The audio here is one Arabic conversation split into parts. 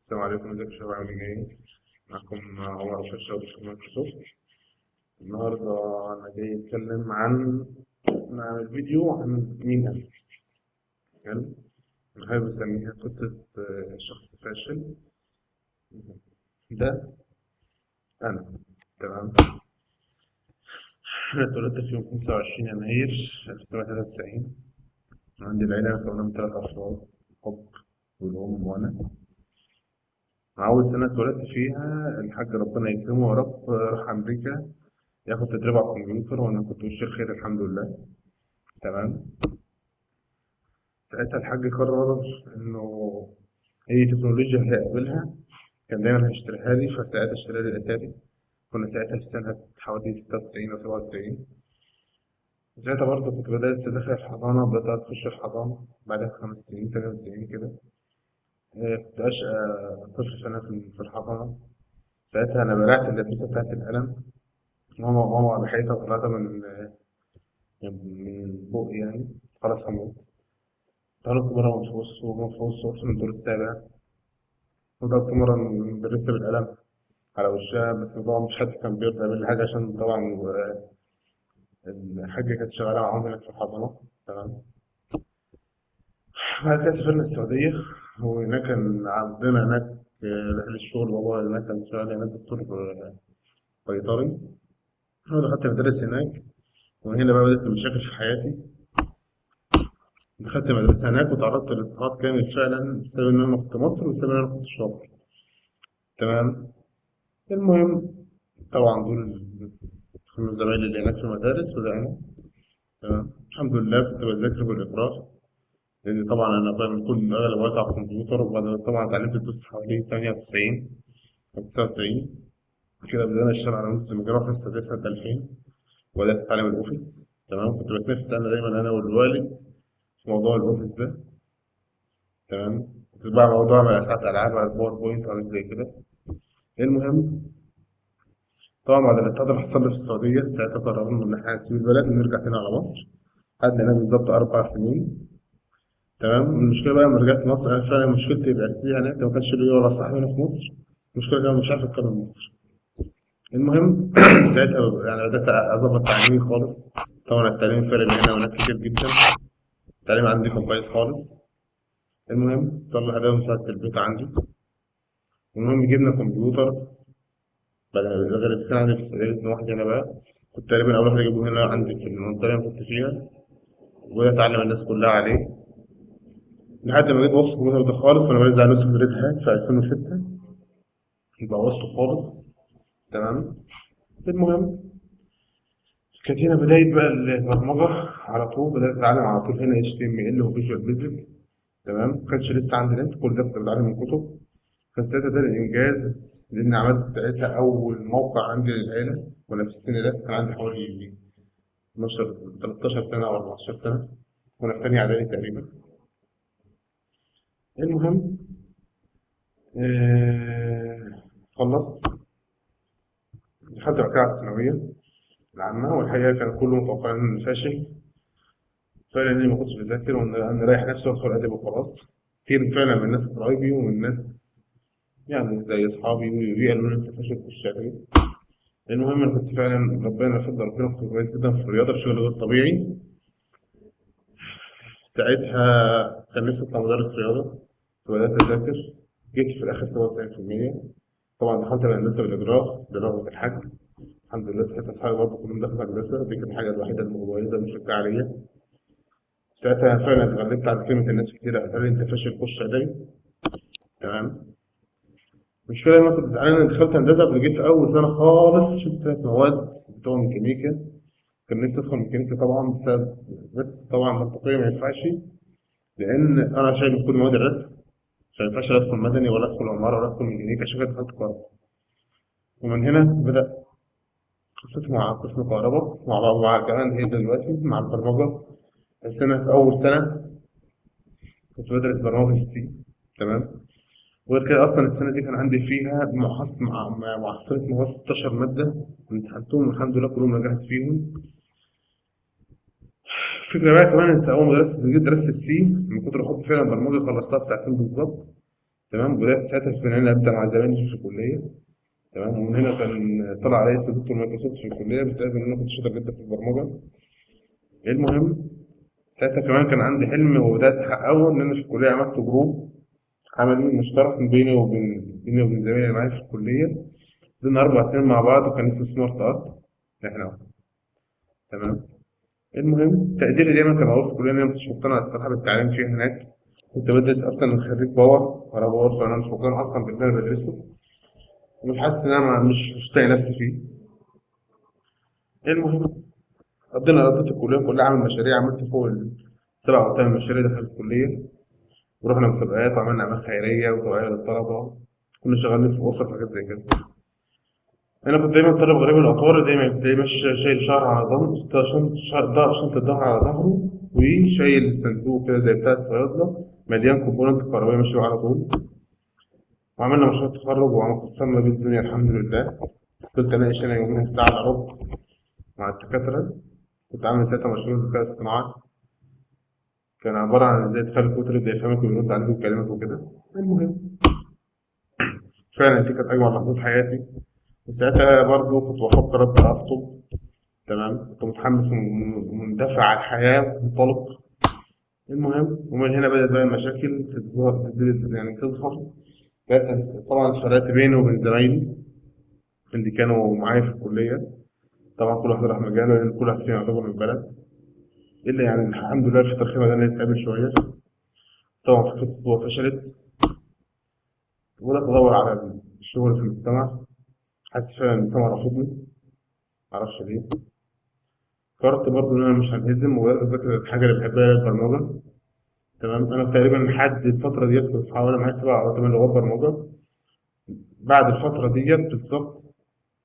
السلام عليكم، ازيكم يا شباب؟ عاملين ايه؟ معاكم عمر في الشباب في مايكروسوفت. النهارده انا جاي اتكلم نعمل فيديو عن مين انا. حلو. انا حابب اسميها قصة شخص فاشل. ده انا. تمام. انا اتولدت في يوم 25 يناير 1993. عندي العيلة مكونة من 3 أفراد: أب والأم وأنا. أول سنة اتولدت فيها الحاج ربنا يكرمه يا رب راح أمريكا ياخد تدريب على الكمبيوتر، وأنا كنت بشير خير الحمد لله. تمام. ساعتها الحاج قرر إنه أي تكنولوجيا هيقابلها كان دايما هيشتريها لي، فساعتها اشترى لي الأتاري. كنا ساعتها في سنة حوالي 96 أو 97. ساعتها برضه كنت بدأت لسه داخل الحضانة، بدأت أخش الحضانة بعدها ب5 سنين 8 سنين كده. كنت أشقى طفل فأنا في الحضانة. ساعتها أنا بلعت اللبسة بتاعت القلم. ماما لحقتها وطلعتها من بوقي يعني. خلاص هموت. طلعت مرة من فوق السور من الدور السابع. وضربت مرة المدرسة بالقلم على وشها، بس طبعا مفيش حد كان بيرضى يعمل لي حاجة عشان طبعا الحاجة كانت شغالة معاهم هناك في الحضانة. تمام. بعد كده سافرنا السعودية، وهناك كان عندنا هناك رحلة شغل. بابا هناك كان شغال هناك دكتور بيطري. أنا دخلت مدرس هناك، ومن هنا بقى بدأت المشاكل في حياتي. دخلت مدرسة هناك وتعرضت لاضطهاد كامل فعلا بسبب إن أنا كنت مصري وبسبب إن أنا كنت شاطر. تمام. المهم، طبعا دول كانوا زمايلي اللي هناك في المدارس بدأنا. تمام. الحمد لله كنت بذاكر بالإكراه، لأن طبعا أنا بعمل كل أغلب وقت على الكمبيوتر. وبعد طبعا اتعلمت الدوس حوالي 98 أو 99. كده بدأنا نشتغل على ويندوز لما جينا رحنا السعودية سنة 2000، وبدأت أتعلم الأوفيس. تمام. كنت بتنافس أنا دايما أنا والوالد في موضوع الأوفيس ده. تمام. كنت بقى موضوع أعمل ساعات ألعاب على الباوربوينت وحاجات زي كده. المهم، طبعا بعد الاضطهاد اللي حصل لي في السعودية ساعتها قررنا إن إحنا نسيب البلد ونرجع تاني على مصر. قعدنا هناك بالظبط 4 سنين. تمام. المشكلة بقى لما رجعت مصر، أنا فعلا مشكلتي الأساسية هناك ما كانش ليا ولا صاحبي هنا في مصر. المشكلة كمان مش عارف أتكلم مصري. المهم ساعتها يعني بدأت أظبط تعليمي خالص. طبعا التعليم فرق بين هنا وهناك كتير جدا. التعليم عندي كان كويس خالص. المهم صلح ده مساعدة البيت عندي. المهم جبنا كمبيوتر بدل غير اللي كان عندي في السعودية. جبنا واحد هنا بقى. كنت تقريبا أول واحد أجيبه هنا عندي في المنطقة اللي أنا كنت فيها، وبدأت أعلم الناس كلها عليه لحد ما جيت وسط الكمبيوتر ده خالص. وأنا بنزل على نسخة ريد هات في 2006، يبقى وسطه خالص. تمام. المهم، كانت هنا بداية بقى البرمجة. على طول بدأت أتعلم على طول هنا HTML وفيجوال بيزك. تمام. ما كانش لسه عندي نت، كل ده كنت بتعلم من كتب. كان ساعتها ده الإنجاز، لأن عملت ساعتها أول موقع عندي للعيلة. وأنا في السن ده كان عندي حوالي 12 13 سنة أو 14 سنة، وأنا في تانية إعدادي تقريبا. المهم، خلصت. دخلت بعد كده على الثانوية العامة، والحقيقة كان كله متوقع إني فاشل فعلا، إني ما كنتش بذاكر وإن أنا رايح نفسي وأدخل أدب وخلاص. كتير فعلا من الناس قرايبي ومن الناس يعني زي أصحابي قالوا لي أنت فاشل، خش أدبي. المهم أنا كنت فعلا ربنا فضل ربنا، كنت كويس جدا في الرياضة بشكل غير طبيعي. ساعتها كان نفسي أطلع مدرس رياضة، فبدأت أذاكر. جبت في الآخر 97%. طبعا دخلت الهندسة بالإجراء برغبة الحاج. الحمد لله ساعتها أصحابي برضه كلهم دخلوا هندسة، دي كانت الحاجة الوحيدة المميزة المشجعة ليا. ساعتها فعلا اتغلبت على كلمة الناس كتير قالوا لي أنت فاشل خش أدبي. تمام. المشكلة إن أنا كنت زعلان إني دخلت هندسة، بس جيت في أول سنة خالص شلت 3 مواد بتوع ميكانيكا. كان نفسي أدخل ميكانيكا طبعا بسبب، بس طبعا منطقيا ما ينفعش، لأن أنا شايل كل مواد الرسم. فما ينفعش لا أدخل مدني ولا أدخل عمارة ولا أدخل ميكانيكا، عشان كده دخلت كهرباء. ومن هنا بدأ قصتي مع قسم كهرباء، مع كمان هي دلوقتي مع البرمجة. بس أنا في أول سنة كنت بدرس برمجة السي. تمام. وغير كده أصلا السنة دي كان عندي فيها محصلة مواد 16 مادة، امتحنتهم والحمد لله كلهم نجحت فيهم. الفكرة بقى كمان إن أول ما جيت درست السي من كتر حبي فعلا البرمجة خلصتها في ساعتين بالظبط. تمام. بدأت ساعتها في إن أنا أبدأ مع زمايلي في الكلية. تمام. ومن هنا كان طلع عليا اسم دكتور مايكروسوفت في الكلية بسبب إن أنا كنت شاطر جدا في البرمجة. المهم ساعتها كمان كان عندي حلم وبدأت أحققه، إن أنا في الكلية عملت جروب عملي مشترك بيني وبين زمايلي اللي معايا في الكلية. فضلنا 4 سنين مع بعض وكان اسمه سمارت أرت. إحنا تمام. المهم تقديري دايما كان معروف في الكلية، إن أنا مكنتش مقتنع الصراحة بالتعليم فيها هناك. كنت بدرس أصلا خريج باور وأنا باور، فأنا مش مقتنع أصلا باللي أنا بدرسه، ومش حاسس إن أنا مش لاقي نفسي فيه. المهم قضيت الكلية كلها عامل مشاريع، عملت فوق ال7 أو 8 مشاريع داخل الكلية. ورحنا مسابقات وعملنا أعمال خيرية وتوعية للطلبة. كنا شغالين في أسر وحاجات زي كده. أنا كنت دايما طالب غريب الأطوار، دايما شايل شعر على ظهره، شنطة ظهر على ظهره، وشايل صندوق كده زي بتاع الصيادلة مليان كومبوننت كهربائية ماشية على طول. وعملنا مشروع تخرج وخسرنا بيه الدنيا الحمد لله. فضلت أناقش أنا يوميها ساعة إلا ربع مع الدكاترة. كنت عامل ساعتها مشروع ذكاء اصطناعي، كان عبارة عن ازاي تخلي الكمبيوتر يبدأ يفهمك ويرد عليك ويكلمك وكده. المهم فعلا دي كانت أجمل لحظات حياتي. وساعتها برضه كنت بفكر أبدأ أخطب. تمام. كنت متحمس ومندفع على الحياة ومنطلق. المهم ومن هنا بدأت بقى المشاكل تظهر. طبعا اتفرقت بيني وبين زمايلي اللي كانوا معايا في الكلية. طبعا كل واحد راح مجاله لأن كل واحد فينا يعتبر من البلد، إلا يعني الحمد لله في الترخيمة ده نتقابل شوية. طبعا فكرة الخطوبة فشلت، وبدأت أدور على الشغل في المجتمع. حاسس فعلا إن المجتمع رافضني، معرفش ليه. قررت برضه إن أنا مش هنهزم وبدأت أذاكر الحاجة اللي بحبها هي البرمجة. تمام. أنا تقريبا لحد الفترة ديت كنت حوالي معايا 7 أو 8 لغات برمجة. بعد الفترة ديت بالظبط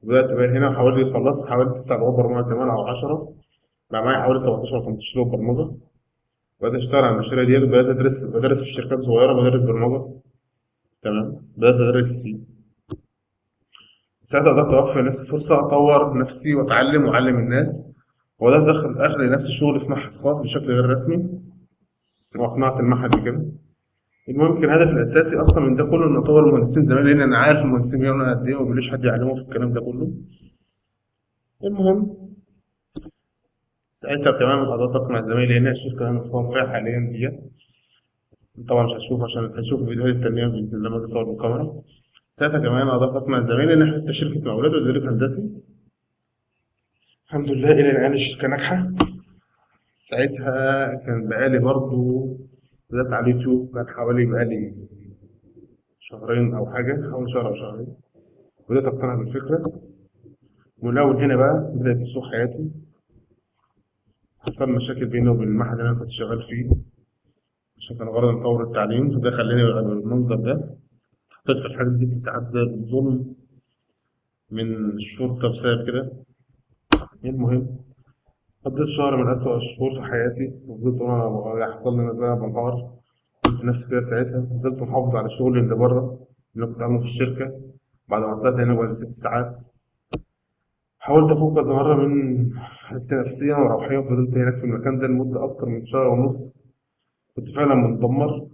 بدأت بقى هنا حوالي خلصت حوالي 9 لغات برمجة كمان أو 10. بقى معايا حوالي 17 أو 18 لغة برمجة. بدأت أشتغل على المشاريع ديت وبدأت بدرس في شركات صغيرة بدرس برمجة. تمام. بدأت أدرس سي. ساعتها قدرت أوفر لنفسي فرصة أطور نفسي وأتعلم وأعلم الناس. وبدأت أدخل لنفسي شغل في معهد خاص بشكل غير رسمي، وأقنعت المعهد بكده. المهم كان الهدف الأساسي أصلا من ده كله إن أطور المهندسين زمايلي، لأن أنا عارف المهندسين بيعملوا قد إيه ومفيش حد يعلمهم في الكلام ده كله. المهم ساعتها كمان قدرت أقنع زمايلي إن الشركة اللي أنا متفوق فيها حاليا ديت، طبعا مش هتشوف عشان هتشوف الفيديوهات التانية بإذن الله لما أجي أصور بالكاميرا. ساعتها كمان قدرت أقنع زمايلي إن إحنا نفتح شركة مقاولات وتدريب هندسي. الحمد لله إلى الآن الشركة ناجحة. ساعتها كان بقالي برضو بدأت على اليوتيوب، كان حوالي بقالي شهرين أو حاجة، حوالي شهر أو شهرين. بدأت أقتنع بالفكرة. ومن أول هنا بقى بدأت تسوق حياتي. حصل مشاكل بيني وبين المعهد اللي أنا كنت شغال فيه، عشان كان غرض نطور التعليم، فده خلاني أبقى بالمنظر ده. حطيت في الحجز 6 ساعات زي الظلم من الشرطة بسبب كده. المهم قضيت شهر من أسوأ الشهور في حياتي، وفضلت أقول أنا حصل لي إن أنا بنهار. قلت لنفسي كده ساعتها، فضلت محافظ على شغلي اللي بره اللي أنا كنت عامله في الشركة. بعد ما طلعت هنا بعد 6 ساعات حاولت أفوق كذا مرة من حس نفسيا وروحيا. فضلت هناك في المكان ده لمدة أكتر من شهر ونص. كنت فعلا متدمر.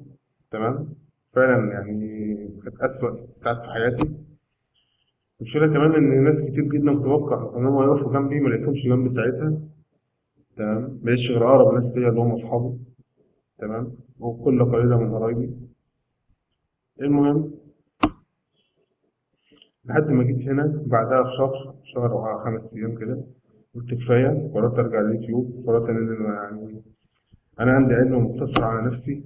تمام. فعلا يعني كانت أسوأ 6 ساعات في حياتي. المشكلة كمان إن ناس كتير جدا متوقع إن هم يقفوا جنبي، ما لقيتهمش جنبي ساعتها. تمام. ماليش غير أقرب ناس ليا اللي هم أصحابي. تمام. وكل قليلة من قرايبي. المهم لحد ما جيت هنا بعدها بشهر، شهر أو 5 أيام كده، قلت كفاية. قررت أرجع اليوتيوب. قررت إن أنا يعني أنا عندي علم مقتصر على نفسي.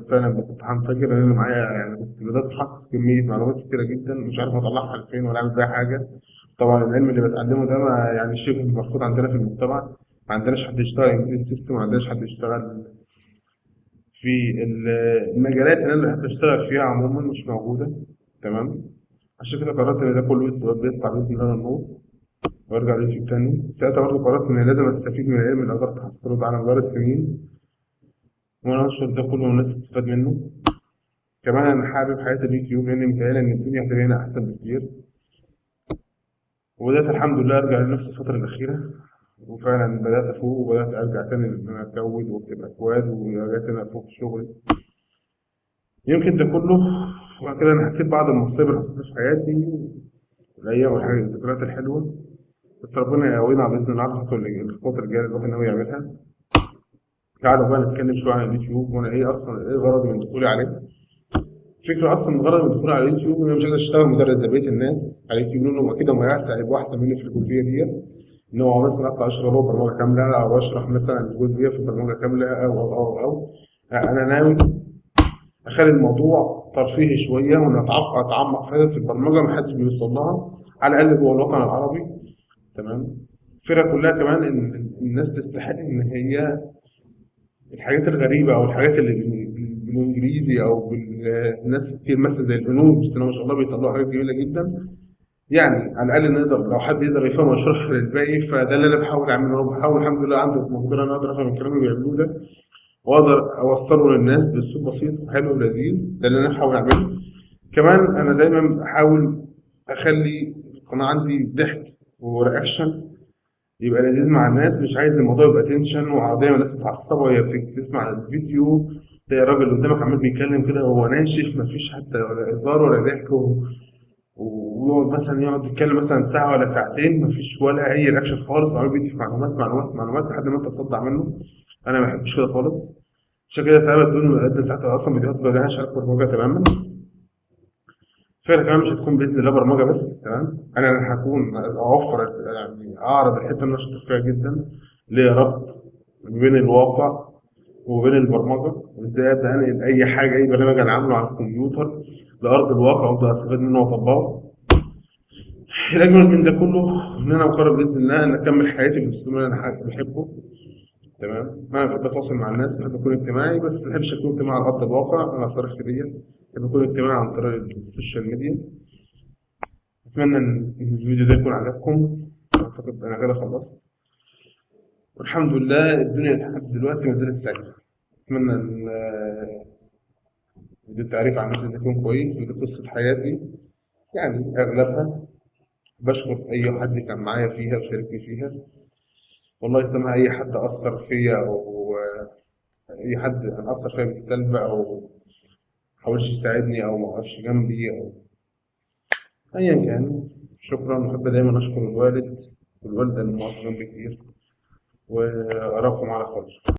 فعلا كنت هنفجر، لأن أنا معايا يعني كنت بدأت أحصل كمية معلومات كتيرة جدا مش عارف أطلعها لفين ولا أعمل بيها حاجة. طبعا العلم اللي بتعلمه ده ما يعني شبه مرفوض عندنا في المجتمع. ما عندناش حد يشتغل انجليزي سيستم، ما عندناش حد يشتغل في المجالات اللي انا بحب اشتغل فيها عموما، مش موجوده. تمام. عشان كده قررت ان ده كله بيطلع باذن الله للنور، وارجع اليوتيوب تاني. ساعتها برضه قررت ان لازم استفيد من العلم اللي قدرت احصله ده على مدار السنين، وانا انشر ده كله والناس تستفاد منه. كمان انا حابب حياه اليوتيوب لان متهيألي ان الدنيا هتبقى هنا احسن بكتير. وبدأت الحمد لله ارجع لنفسي الفتره الاخيره، وفعلا بدأت أفوق وبدأت أرجع تاني إن أنا أتجوز وأكتب أكواد ورجعت تاني أفوق في شغلي. يمكن ده كله وبعد كده أنا حكيت بعض المصايب اللي حصلت في حياتي، الأيام والحاجات الذكريات الحلوة. بس ربنا يقوينا بإذن الله على الخطوات الجاية اللي الواحد ناوي يعملها. تعالوا بقى نتكلم شوية عن اليوتيوب، وأنا إيه أصلا إيه غرضي من دخولي عليه. الفكرة أصلا من غرضي من دخولي على اليوتيوب إن أنا مش عايز أشتغل مدرس زي بقية الناس على اليوتيوب، لأنهم أكيد هم هيبقوا أحسن مني في الجزئية ديت. إن هو مثلا أطلع أشرح له برمجة كاملة، أو أشرح مثلا الجزئية في البرمجة كاملة، أو لا، أنا ناوي أخلي الموضوع ترفيهي شوية، وإن أتعمق فعلا في البرمجة محدش بيوصل لها على الأقل جوه الوطن العربي. تمام. الفكرة كلها كمان إن الناس تستحق إن هي الحاجات الغريبة أو الحاجات اللي بالإنجليزي أو بالناس كتير مثلا زي الهنود، بس ما شاء الله بيطلعوا حاجات جميلة جدا. يعني على الأقل نقدر لو حد يقدر يفهم ويشرح للباقي، فده اللي أنا بحاول أعمله. أنا بحاول الحمد لله عندي المقدرة إن أنا أقدر أفهم الكلام اللي بيعملوه ده، وأقدر أوصله للناس بأسلوب بسيط وحلو ولذيذ. ده اللي أنا بحاول أعمله. كمان أنا دايما بحاول أخلي القناة عندي ضحك ورياكشن يبقى لذيذ مع الناس. مش عايز الموضوع يبقى تنشن وعادية الناس متعصبة وهي بتسمع الفيديو، تلاقي الراجل اللي قدامك عمال بيتكلم كده وهو ناشف، مفيش حتى ولا هزار ولا ضحك، ويقعد مثلا يقعد يتكلم مثلا ساعة ولا ساعتين مفيش ولا أي رياكشن خالص، وعمال بيدي في معلومات معلومات معلومات لحد ما أنت تصدع منه. أنا ما بحبش كده خالص. عشان كده ساعات بتقول مقدم ساعتها أصلا فيديوهات ملهاش علاقة بالبرمجة تماما. الفكرة كمان مش هتكون بإذن الله برمجة بس، تمام. أنا هكون أوفر يعني أعرض الحتة اللي أنا شاطر فيها جدا، اللي هي ربط بين الواقع وبين البرمجة، وإزاي أبدأ أنقل أي حاجة أي برنامج أنا عامله على الكمبيوتر لأرض الواقع وأبدأ أستفاد منه وأطبقه. الأجمل من ده كله إن أنا مقرر بإذن الله إن أكمل حياتي بالأسلوب اللي أنا بحبه. تمام. أنا بحب أتواصل مع الناس، بحب أكون اجتماعي، بس ما بحبش أكون اجتماعي على أرض الواقع. أنا صارح في ديت، بحب أكون اجتماعي عن طريق السوشيال ميديا. أتمنى إن الفيديو ده يكون عجبكم. أعتقد أنا كده خلصت، والحمد لله الدنيا لحد دلوقتي ما زالت سعيدة. أتمنى إن فيديو التعريف عن نفسي ده يكون كويس. ودي قصة حياتي يعني أغلبها. بشكر أي حد كان معايا فيها وشاركني فيها. والله يسامح أي حد أثر فيا، أو أي حد كان أثر فيا بالسلب، أو محاولش يساعدني، أو موقفش جنبي، أو أيا كان. شكرا. وأحب دايما أشكر الوالد والوالدة اللي موقفة جنبي كتير، وأراكم على خير.